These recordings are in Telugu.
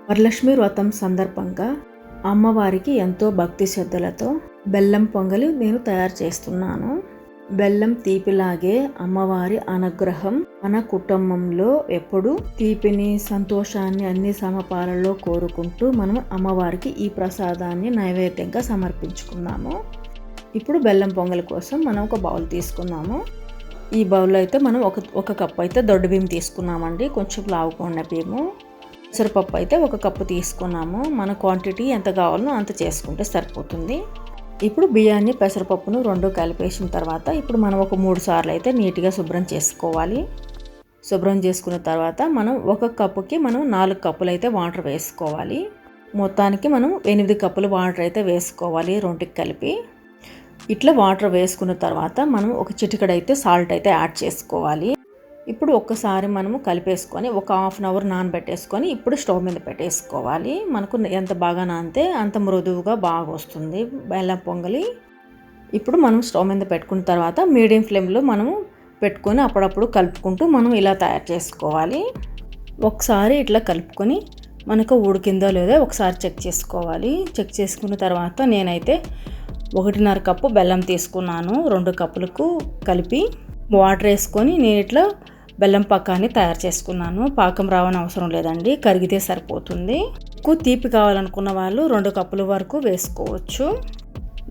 వరలక్ష్మి వ్రతం సందర్భంగా అమ్మవారికి ఎంతో భక్తి శ్రద్ధలతో బెల్లం పొంగలి నేను తయారు చేస్తున్నాను. బెల్లం తీపిలాగే అమ్మవారి అనుగ్రహం మన కుటుంబంలో ఎప్పుడు తీపిని, సంతోషాన్ని అన్ని సమపాలలో కోరుకుంటూ మనం అమ్మవారికి ఈ ప్రసాదాన్ని నైవేద్యంగా సమర్పించుకున్నాము. ఇప్పుడు బెల్లం పొంగలి కోసం మనం ఒక బౌల్ తీసుకున్నాము. ఈ బౌల్లో అయితే మనం ఒక కప్పు అయితే దొడ్డు బియ్యం తీసుకున్నామండి. కొంచెం లావుగా ఉన్న బియ్యము. పెసరపప్పు అయితే ఒక కప్పు తీసుకున్నాము. మన క్వాంటిటీ ఎంత కావాలో అంత చేసుకుంటే సరిపోతుంది. ఇప్పుడు బియ్యాన్ని, పెసరపప్పును రెండు కలిపేసిన తర్వాత ఇప్పుడు మనం ఒక 3 సార్లు అయితే నీట్గా శుభ్రం చేసుకోవాలి. శుభ్రం చేసుకున్న తర్వాత మనం ఒక కప్పుకి మనం 4 కప్పులు అయితే వాటర్ వేసుకోవాలి. మొత్తానికి మనం 8 కప్పులు వాటర్ అయితే వేసుకోవాలి రెండుకి కలిపి. ఇట్లా వాటర్ వేసుకున్న తర్వాత మనం ఒక చిటికెడు అయితే సాల్ట్ అయితే యాడ్ చేసుకోవాలి. ఇప్పుడు ఒక్కసారి మనము కలిపేసుకొని ఒక హాఫ్ అన్ అవర్ నానబెట్టేసుకొని ఇప్పుడు స్టవ్ మీద పెట్టేసుకోవాలి. మనకు ఎంత బాగా నానితే అంత మృదువుగా బాగా వస్తుంది బెల్లం పొంగలి. ఇప్పుడు మనం స్టవ్ మీద పెట్టుకున్న తర్వాత మీడియం ఫ్లేమ్లో మనము పెట్టుకొని అప్పుడప్పుడు కలుపుకుంటూ మనం ఇలా తయారు చేసుకోవాలి. ఒకసారి ఇట్లా కలుపుకొని మనకు ఉడికిందో లేదో ఒకసారి చెక్ చేసుకోవాలి. చెక్ చేసుకున్న తర్వాత నేనైతే 1.5 కప్పు బెల్లం తీసుకున్నాను. 2 కప్పులకు కలిపి వాటర్ వేసుకొని నేను ఇట్లా బెల్లం పాకాన్ని తయారు చేసుకున్నాను. పాకం రావని అవసరం లేదండి, కరిగితే సరిపోతుంది. ఎక్కువ తీపి కావాలనుకున్న వాళ్ళు 2 కప్పుల వరకు వేసుకోవచ్చు.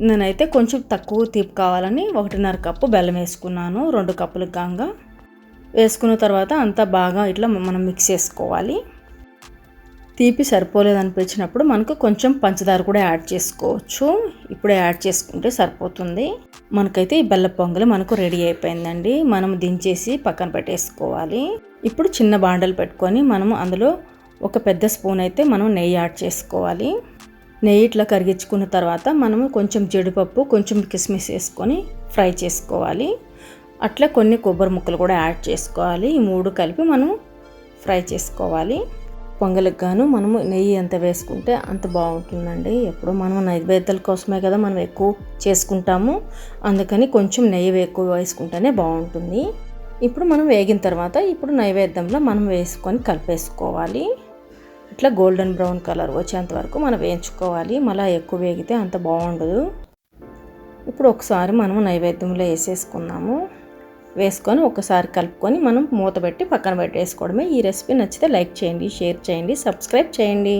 నేనైతే కొంచెం తక్కువ తీపి కావాలని 1.5 కప్పు బెల్లం వేసుకున్నాను. 2 కప్పులకు గాంగా వేసుకున్న తర్వాత అంతా బాగా ఇట్లా మనం మిక్స్ చేసుకోవాలి. తీపి సరిపోలేదనిపించినప్పుడు మనకు కొంచెం పంచదార కూడా యాడ్ చేసుకోవచ్చు. ఇప్పుడే యాడ్ చేసుకుంటే సరిపోతుంది. మనకైతే ఈ బెల్లం పొంగలి మనకు రెడీ అయిపోయిందండి. మనం దించేసి పక్కన పెట్టేసుకోవాలి. ఇప్పుడు చిన్న బాండలు పెట్టుకొని మనము అందులో ఒక పెద్ద స్పూన్ అయితే మనం నెయ్యి యాడ్ చేసుకోవాలి. నెయ్యి ఇట్లా కరిగించుకున్న తర్వాత మనము కొంచెం జీడిపప్పు, కొంచెం కిస్మిస్ వేసుకొని ఫ్రై చేసుకోవాలి. అట్లా కొన్ని కొబ్బరి ముక్కలు కూడా యాడ్ చేసుకోవాలి. ఈ 3 కలిపి మనం ఫ్రై చేసుకోవాలి. పొంగలికి గాను మనము నెయ్యి ఎంత వేసుకుంటే అంత బాగుంటుందండి. ఎప్పుడు మనం నైవేద్యాల కోసమే కదా మనం ఎక్కువ చేసుకుంటాము. అందుకని కొంచెం నెయ్యి ఎక్కువ వేసుకుంటేనే బాగుంటుంది. ఇప్పుడు మనం వేగిన తర్వాత ఇప్పుడు నైవేద్యంలో మనం వేసుకొని కలిపేసుకోవాలి. ఇట్లా గోల్డెన్ బ్రౌన్ కలర్ వచ్చేంత వరకు మనం వేయించుకోవాలి. మళ్ళీ ఎక్కువ వేగితే అంత బాగుండదు. ఇప్పుడు ఒకసారి మనం నైవేద్యంలో వేసేసుకున్నాము. వేసుకొని ఒకసారి కలుపుకొని మనం మూత పెట్టి పక్కన పెట్టేసుకోవడమే. ఈ రెసిపీ నచ్చితే లైక్ చేయండి, షేర్ చేయండి, సబ్స్క్రైబ్ చేయండి.